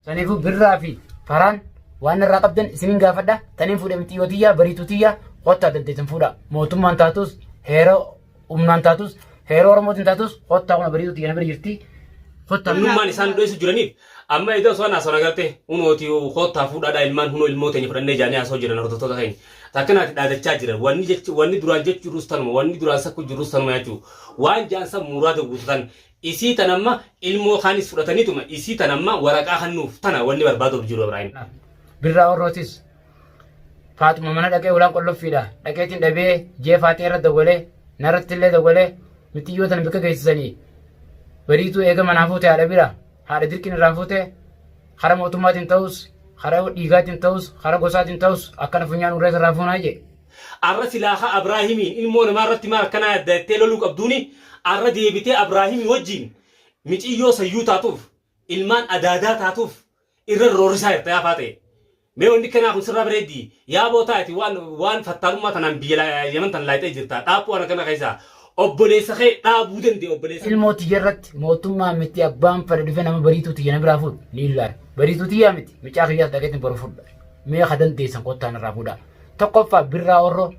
Saniifuu birraa fi faraan waan irraa qabdan isinin gaafadha. Taniin fuudhee mixiyyootiyyaa bariitutiyyaa qottaa dandeessan fuudha. Mootummaan taatus heera humnaan taatus heera Oromootiin taatus qottaa kuna bariitutiyyaa bira jirti. Ilmaan isaan dho'isu jiraniif amma iddoo osoo naasoo nagartee hunooti qottaa fuudhaadhaa ilmaan hunoo ilmoo teenya fudhannee jaanii asoo jiran hordoftoota keenya. Takkanaati dhaadachaa jiran wanni duraan jechuudhus tanuma wanni duraan sakku jirus tanuma jechuudha. Waan jaansa muraada guututan isii tanamma ilmoo kaanis fudhataniituma isii tanamma waraqaa hannuuf tana wanni barbaaduuf jiru Ibrahim. Birraa Orrootis Faatuma mana dhaqee ulaan qolloffiidha. Dhaqeetiin dhabee jeefaatee irra dabalee narratti illee dabalee mixiyyoota bika geessisanii bariituu eega manaa fuute haadha bira haadha dirqiin irraan fuute hara mootummaatiin ta'us hara dhiigaatiin ta'us hara gosaatiin ta'us akkana funyaan urreessa irraa fuunaa jee. Arra silaaha Abraahimiin ilmoo namaa irratti maal akkanaa addattee loluu qabduuni arra deebitee Abraahimii wajjin mixiyyoo sayyuu taatuuf ilmaan adaadaa taatuuf irra roorisaa jirta yaa faate. Mee wanni kanaa kun sirraa bareeddi yaa bootaati waan fattaalummaa tanaan biyya Yemen tan laayitee jirta dhaabbuu ana kana keessaa obboleessa kee dhaabuu danda'e obboleessa. Ilmooti irratti mootummaa miti abbaan fedhe dhufe nama bariituuti yana biraa fuudhu ni ilaala. Bariituuti yaa miti micaa kiyyaas dhaqeetiin boru fuudha. Mee ka dandeessan qottaan irraa fuudha. Tokkoffaa birraa Orroo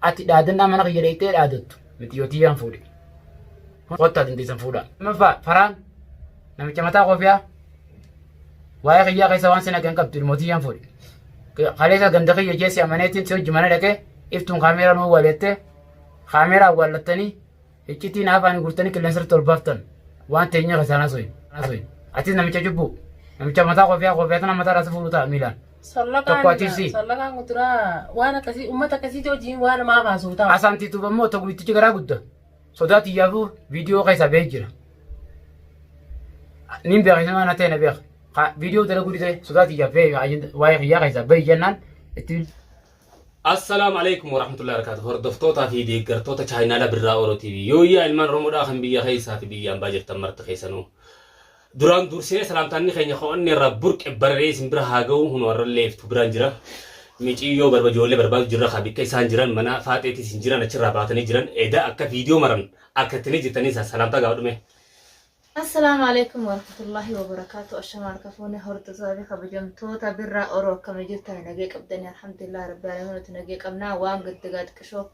ati dhaadannaa mana kiyya dheeytee dhaadattu mixiyyooti yaan fuudhe. Qottaa dandeessan fuudha. Lammaffaa faraan namicha mataa qofiyaa waa'ee kiyyaa keessa waan sina kan qabdu ilmootii yaan fuudhe. Kaleessa ganda kiyya jeessi amaneetiin si hojii mana dhaqee iftuun kaameeraa nuu waleettee kaameeraa awwaallattanii iccitiin afaan gurtanii qilleensarratti ol baaftan waan teenyaa kasaanaa soyin. Atis namicha jubbu namicha mataa qofiyaa tana mataa raasa fuudhu ta'a miilaan. Sallakaan kuduraa waan akkasii uummata akkasii hojiin waan maaf haasuu ta'a. Asaantiituuf ammoo tokko bittichi garaa guddaa sodaa xiyyaafuu viidiyoo keessa ba'ee jira. Nin beeksisa mana ta'e na beeka. Viidiyoo dalaguu dide sodaa xiyyaaf waa'ee xiyyaa keessa ba'ee jennaan itti. Assalamu alaikum warahmatullahi wabarakatuh. Hordoftoota fi deeggartoota chaayinaala birraa Oroo TV. Yoo yaa ilmaan Oromoodhaa kan biyya keessaa fi biyyaan baa jirtan marti keessanuu. Duraan dursee salaamtaanni keenya qo'anne irraa burqe barree isin bira haa ga'u hun warra leeftu biraan jira. Miiciyyoo ijoollee barbaadu jirra haa bikka isaan jiran mana faaxeetii isin jiran achirraa baatanii jiran edaa akka viidiyoo maran akka ittiin jirtanii salaamtaa gaafa dhume. Assalamu alaikum warahmatullahi wabarakatuh. Ashamaa kafoonni hordoftoota fi kabajamtoota birraa Oroo akkam jirtan nagee qabdanii alhamdulillah rabbil alamin nagee qabnaa waan gadda xiqqashoo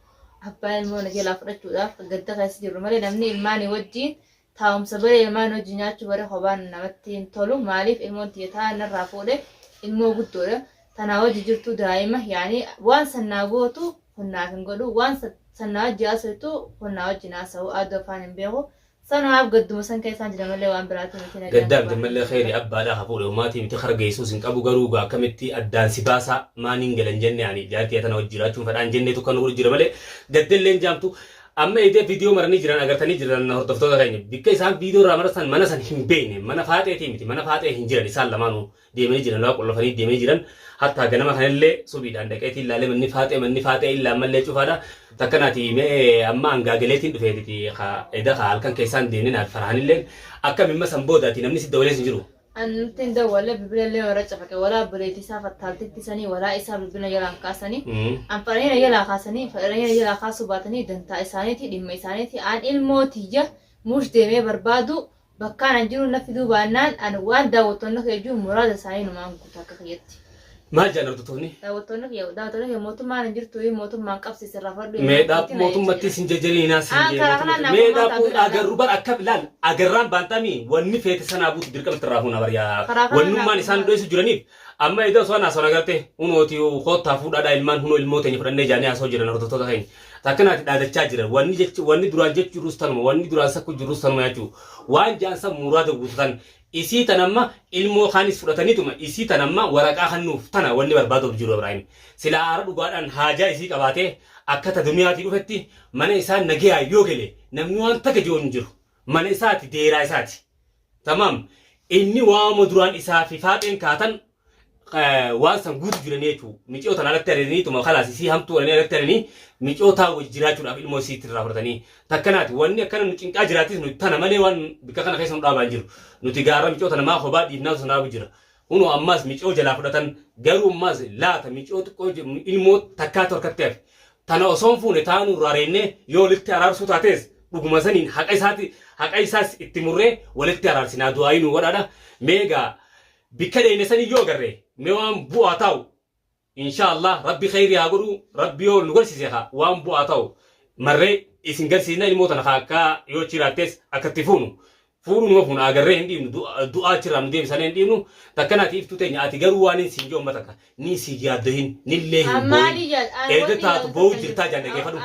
abbaan ilmoo nagee laa fudhachuudhaaf gadda keessa jirru malee namni ilmaanii wajjin taa'umsa bare ilmaan hojii nyaachuu bare hobaan namatti hin tolu maaliif ilmoon tiyyataa narraa fuudhe ilmoo guddoodha tanaa hojii jirtu daa'ima yaani waan sannaa gootu hunnaaf hin godhu waan sannaa hojii haasawtu hunnaa wajjin haasa'u aaduu afaan hin beeku. Sanaaf gadduma san keessaan jira malee waan biraatti miti nagaa. Gaddaaf malee khayri abbaadhaa hafuudha ummaatii miti khargeessuus hin qabu garuu akkamitti addaan si baasaa maaniin galan jenne ani jaartii tana wajjin jiraachuun fadhaan jennee tokko nu jira malee gaddalleen jaamtu amma idee viidiyoo maranii jiran agartanii jiran hordoftoota keenya bikka isaan viidiyoo irraa marasan mana san hin beekne mana faaxeetii miti mana faaxee hin jiran isaan lamaanuu deemanii jiran laa qollofanii deemanii jiran hatta ganama kanallee subiidhaan dhaqeetii ilaalee manni faaxee illaa mallee cufaadha. Takkanaati mee amma angaagaleetiin dhufeetiti eda halkan keessaan deemneen alfaraanillee akka mimma san boodaati namni si dawalee sin jiru. Anti hin dawalee bilbilallee warra cafaqe walaa buleetii isaa fattaaltitti sanii walaa isaa bilbila jalaan kaasanii anfaranii jalaa kaasanii faranii jalaa kaasuu baatanii dantaa isaaniiti dhimma isaaniiti aan ilmootiyya muush deemee barbaadu bakkaan an jiru na fiduu baannaan an waan daawwattoonni keejjuu muraada isaanii numaan guutuu akka kiyyatti. Maal jaan hordoftoonni? Daawwattoonni mootummaan hin jirtu mootummaan qabsiise irraa fardhu. Meedhaaf mootummaatti sin jajjariinaa sin jedhu. Meedhaaf agarru bar akka laal agarraan baantamii wanni feete sanaa buutu dirqamatti irraa fuuna bariyaa. Wannummaan isaan dho'isu jiraniif amma iddoo osoo naasoo nagartee hunooti qottaa fuudhaadhaa ilmaan hunoo ilmoo teenya fudhannee jaanii haasoo jiran hordoftoota keenya. Takkanaati dhaadachaa jiran wanni duraan jechuudhus tanuma wanni duraan sakku jirus tanuma jechuudha. Waan jaansa muraada guututan isii tanamma ilmoo kaanis fudhataniituma isii tanamma waraqaa hannuuf tana wanni barbaaduuf jiru Ibrahim. Silaa aara dhugaadhaan haajaa isii qabaatee akka ta duniyaatii dhufetti mana isaa nagayaa yoo gale namni waan takka jiru hin jiru. Mana isaati deeraa isaati. Tamam inni waama duraan isaa fi faaxeen kaatan waan san guutu jiranii jechuudha. Micoota alatti arganiituma khalaas isii hamtuu walanii alatti arganii micootaa wajji jiraachuudhaaf ilmoo isiitti irraa fudhatanii. Takkanaati wanni akkana nu cinqaa jiraatis nuti tana malee waan bikka kana keessa nu dhaabaa hin jiru. Nuti gaara micoota namaa kophaa dhiifnaa sanaafu jira. Hunoo ammas micoo jalaa fudhatan garuu ammas laata micoo xiqqoo ilmoo takkaatu harkatti hafe. Tana osoon fuune taanu rareennee yoo walitti araarsuu taates dhuguma saniin haqa isaas itti murree walitti araarsinaa du'aayi nu godhaadha. Meegaa بكده إنسان يوغري ميوان بو أتاو إن شاء الله ربي خير يقولوا ربي يو نقول سيها وان بو أتاو مرة إسنجر سينا الموت أنا خاكا يوتشيراتس أكتفونه فورو نوفون أجرّه هندي دعاء ترام دي مثلاً هندي إنه تكنا تيف تتيني أتيجروا وانين سينجو متى ني سيجادهين نيلهم بوي إذا تات بوي جرتا جانه كيفانو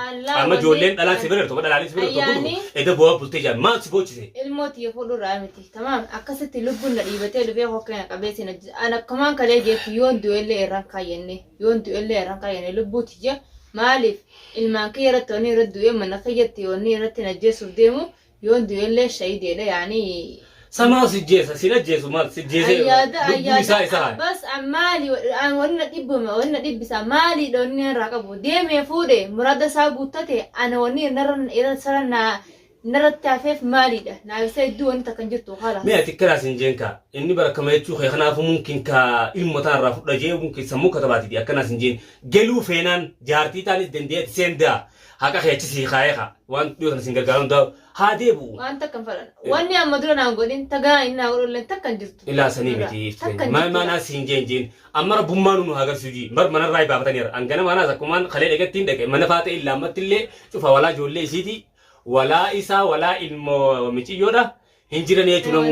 أما جولين دلان سبيرة تو دلان سبيرة تو كله إذا بوا بولتيجان ما سبوي شيء الموت يفولو رامتي تمام أكست لبون لعيبته لبيه هو كنا كبيسين أنا كمان كليجي يون دويلة إيران كاينة يون دويلة إيران كاينة لبوتيجا مالف المانكيرة توني ردو يوم من خيّت توني رتنا جيسو ديمو يون دويلة شيء ديله يعني سما سجيسة سينا جيسو مال سجيسة أيادا بس أمالي أنا ورنا تيبو ما ورنا تيب بس أمالي دوني راكبو ديم يفوده مراد سابوتته أنا ورني نرن إذا سرنا نرد تعرف مالي ده نعرف دو أنت كنجتو خلاص ما أتذكر سنجينكا إني برا ما يتشوف خنا فممكن كا المتان رافض رجيه ممكن سموك تبعتي دي أكنا سنجين جلو فينان جارتي تاني دندية سندا هكا خيتشي خايخا وان يوثن سنجر قالون داو هاديبو وانت كم فلان واني أمدرون أقولين تجا إننا أقول لين تكنجتو إلا سنيبتي ما ناس سنجين أمر بومانو هاجر سوجي مر من الرأي بابتنير أنجنا ما ناس كمان خلي لقيت تين دك من فات إلا ما تلي شوف ولا جولة سيتي ولا إسا ولا إلمو ميتي يودا هنجرن يجنمو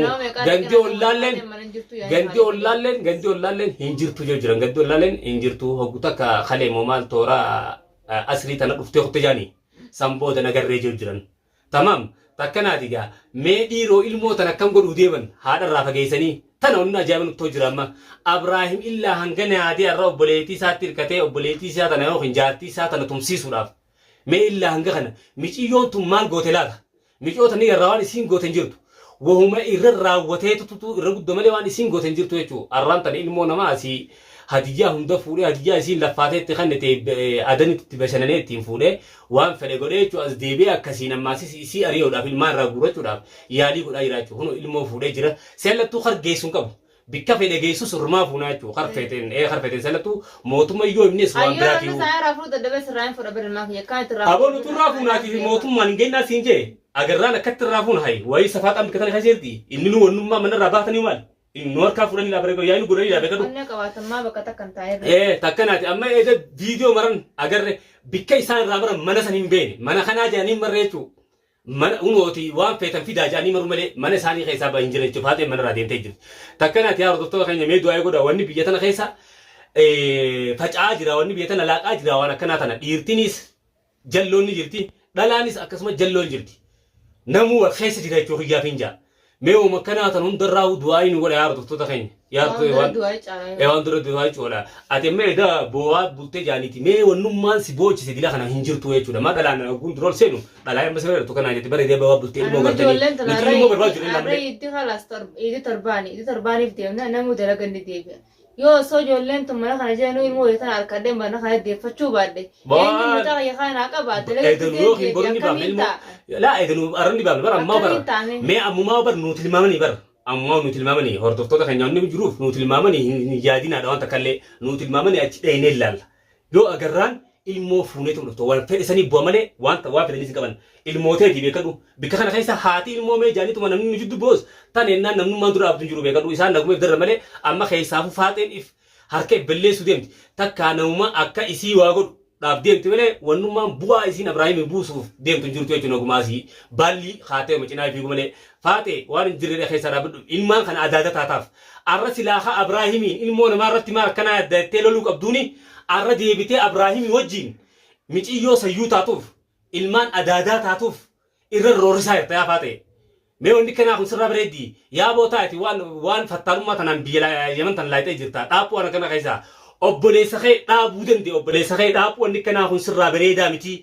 غندي أولالن هنجرتو جرن غندي أولالن هنجرتو هقولك خلي مومال تورا أسري تنقفتي خطجاني سامبو دنقر رجل جرن تمام تكنا ديجا ميديرو إلمو تنكم قول وديبن هذا رافع جيسني تناولنا جامن تجرما إبراهيم إلا هنجنا عادي الرب بليتي ساتير كتة وبليتي ساتنا يو خنجاتي ساتنا تمسي سراف ما إلا هنجنا مش يوم تمان قتلات مش يوم تاني الروان سين قتنجرت وهم إيرر راوته تطو إيرر قدامه لوان سين قتنجرت ويشو الران تاني إلمو نما أسي هدية هم دفوري هدية سين لفاتة تخنة أدنى تبشرني تيمفوري وان فلقولي شو أزديبي أكسينا ما سي أريو دا في المار راغورة شو دا يالي كودا يراجو هنو إلمو فوري جرا سلتو خر جيسون كم بكفي دجيسو سرما فونا شو خرفتين خرفتين سلتو موتوم يجوا من سوان براتيو أيوة أنا سأعرف رود الدبس راين فور أبر الماء يكاد ترى أبو نتورا فونا كي موتوم مانجينا سينجي أجرنا كتر فون هاي وأي سفات أم كتر خجلتي إنه ونما من الرباط نيوال النور كافورني لابريكو يعني قولي لابريكو أنا كواتم ما بكتة كنتاير تكناتي أما إذا فيديو مرن أجر بكي سان رامر من سنين بيني من خنا جاني مريتو من أنوتي وان فتن في داجاني مرملي من ساني خيسا بإنجيل تفاتي من رادين تجد تكناتي يا رضوتو خيني ميدو أيقودا واني بيجتنا خيسا فجأة جرا واني بيجتنا لا أجرا وانا كناتنا إيرتينيس جلوني جرتي دلانيس أكسمة جلون جرتي نمو الخيسة جرا يشوفي جافينجا ميو مكانات نندراو دواين ولا يارد تتخين يارد وان دواي ولا أتمنى إذا بواد بولتي جانيتي ميو نمان سبوش سيدلا خنا هنجر توي شو ما دلنا نقول درول سينو دلنا مثلا تكنا جت بري ده بواد بولتي مو قدني نتكلم مو برباج ولا أنا يدي خلاص إيدي ترباني في تيمنا أنا مو دلنا قندي تيجي يو سوجولين ثم أنا خنا جانو يمو يتنا أركادم بنا خنا دي فتشو بعد يعني متى يخانا كبعد لا إذا أرني بابل بر أما بر ما أمو ما بر نوتي المامني بر أمو نوتي المامني هردو تودا خن يوم نبجروف نوتي المامني جادين هذا أنت كله نوتي المامني أشتري نيلال جو أجران ilmoo fuunee ta'u dhuftu waan fedhe sanii bu'a malee waan fedhanii qaban ilmooteeti beekadhu bika kana keessa haati ilmoo mee jaanii tuma namni jiddu boos tan ennaan namnummaan dura abduun jiru beekadhu isaan nagumeef darra malee amma keessaafu faaxeen if harka balleessu deemti takka namuma akka isii waa godhu dhaaf deemti malee wannummaan bu'aa isiin Abrahaamiin buusuuf deemtu jirtu jechuun ogumaasii baalli haatee macinaa fiigu malee faate waan jirre keessa dhaabadhu ilmaan kana adaada taataaf arra silaaha Abrahaamiin ilmoo namaarratti maar kana addattee loluu qabduuni arra deebitee Abrahaamii wajjin miciyyoo sayyuu taatuuf ilmaan adaadaa taatuuf irra roorisaa jirta yaa faate mee wanti kanaa kun sirraa bareeddii yaa bootaati waan fattaalummaa tanaan biyya Yemen tan laayitee jirta dhaabuu waan kana keessaa obboleessa kee dhaabuu danda'e obboleessa kee dhaabuu wanti kanaa kun sirraa bareedaa miti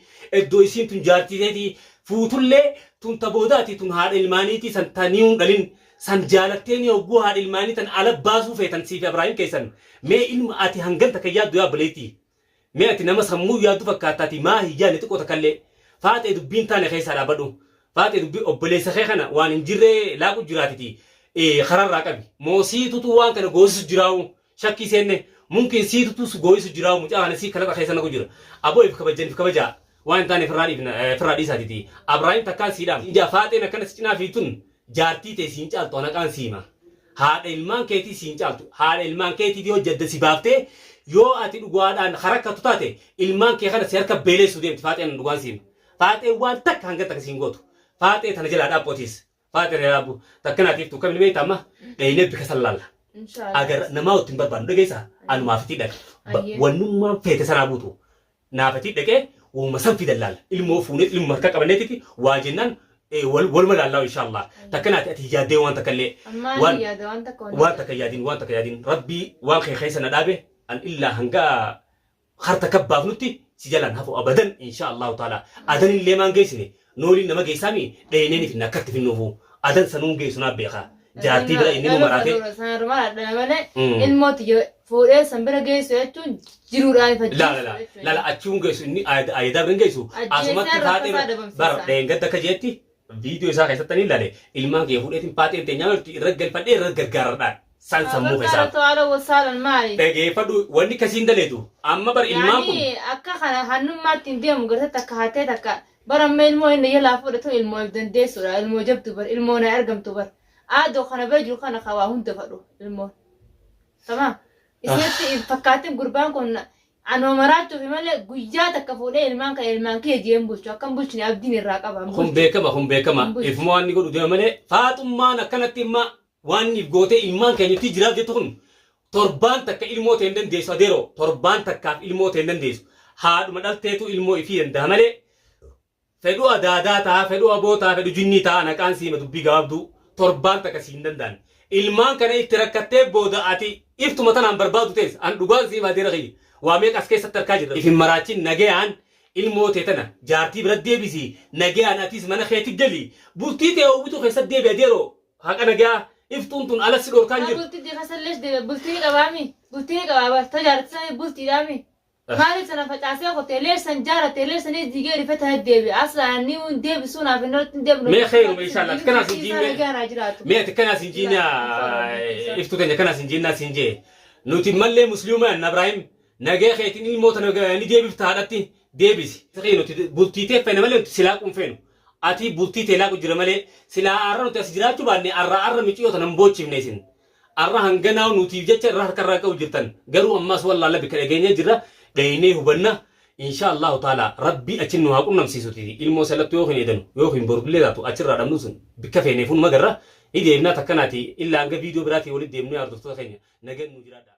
iddoo isiin tun jaartiseeti fuutullee tun taboodaati tun haadha ilmaaniiti san tanii'uun dhalin san jaalatteeni hogguu haadha ilmaanii tan ala baasuu feetan siifi Abrahaam keessan mee ilma ati hangan takka yaaddu yaa baleetti mee ati nama sammuu yaaddu fakkaataati maa hiyyaani xiqqoo takkallee faatee dubbiin taane keessaa dhaabadhu faatee dubbii obboleessa kee kana waan hin jirree laaqu jiraatiti kararraa qabi moo siitutu waan kana goosisu jiraawu shakkii seenne mumkin siitutu goosisu jiraawu mucaa kana sii kalaqa keessa nagu jira aboo if kabajaa waan taane firraa dhiisaatiti Abrahaam takkaan siidhaam ija faateen akkana cinaa fiitun jaartii ta'e siin caaltu anaqaan siima هذا إلمان كيتي سينجالتو هذا إلمان كيتي ديو جد سبابته يو أتي دوغان حركة تطاته إلمان كي خنا سيركب بيلي سوديم فاتي أن دوغان سيم فاتي وان تك هنگا تك سينغوتو فاتي تنجل هذا بوتيس فاتي رابو تكنا تيف تو كمل بيت أما دينه بكسلال إن شاء الله agar nama utin barban dege sa anu mafiti dak wannum ma fete sana butu na fati dege wo masan fi dalal ilmo fune ilmo marka kabaneti wajinan wal malalla inshallah takana ati jade wan takalle wan takayadin rabbi wan khaysana dabe an illa hanga kharta kabba fnuti sijalan hafu abadan inshallah taala adan leman geysini noli nama geysami deyneni fi nakati fi nufu adan sanun geysuna beqa جاتي بلا إني ممراتي الموت فوري سنبرا جيسو يتو جروراني فجيسو لا أتشون جيسو إني أيدا برن جيسو أسمات كفاتي بار دينغا دكا جيتي فيديو إسا خيسا تاني لالي إلمان كي يفور إتن باتي تنيا رجل فدي رجل غردان سان سمو خيسا تو على وصال المالي تجي فدو واني كسين دلتو أما بر إلمان كون يعني أكا خنا هنو ما تندي مغرتا تكهاتي تكا برام المو إن يلا فورتو المو يبدن ديسو المو جبتو بر المو نا أرقمتو بر عادو خنا بيجو خنا خواهن تفرو المو تمام إسمتي فكاتم قربان كون عنو مراتو في ملء جوجاتك كفولي المانك يجيم بوشو كم بوشني أبدين الراقبة هم بيكما إفموان نقول ديما ملء فاتم ما نكنت ما واني بقوتي إلمان كان يتي جراب جتون تربان تك إلمو تندن ديسو ديرو تربان تك إلمو تندن ديسو هاد مدال تيتو إلمو إفين ده ملء فدو أداداتا فدو أبوتا فدو جنيتا أنا كان سيما دبي قابدو torban taka sindandan ilman kana itirakkate boda ati iftu matan barbadu tes an dugal si madira gi wa mek aske sattar kajir ifin marachin nagean ilmo tetana jarti bradde bisi nagean atis mana kheti gali bultite o butu khesat de bedero haqa naga iftuntun ala sidor kanjir bultite khasallesh de bultite qabami tajarat sai bulti dami مالي سنة فتاسي أخو تيلير سنجارة تيلير سنة ديجيري فتها الديبي أصلا نيون ديبي سونا في النوت ديبي ما خير إن شاء الله تكنا سنجينا ما تكنا سنجينا إفتوتنا كنا سنجينا سنجي نوتي ملة مسلمان إبراهيم نجى خيتين الموت نجى نديبي فتحاتي ديبيس تخيل نوتي بولتيته فين ملة سلاكم فين أتي بولتيته لا كجرا ملة سلا أرى نوتي سجلات بعدني أرى ميتيو تنبوتشي منيسين أرى هنجنا ونوتي جت راه كرر كوجرتن قالوا أماس والله لا بكرجيني جرا دينه هبنا إن شاء الله تعالى ربي أتشنو هاكم نمسيسو تيدي الموسلة يوخين إذن يوخين بربلي ذاتو أتشرى رمنوسن بكفي نفون مقرة إذا إبنا تكناتي إلا أنك فيديو براتي ولد يمنو ياردو خيني نجد نجرادا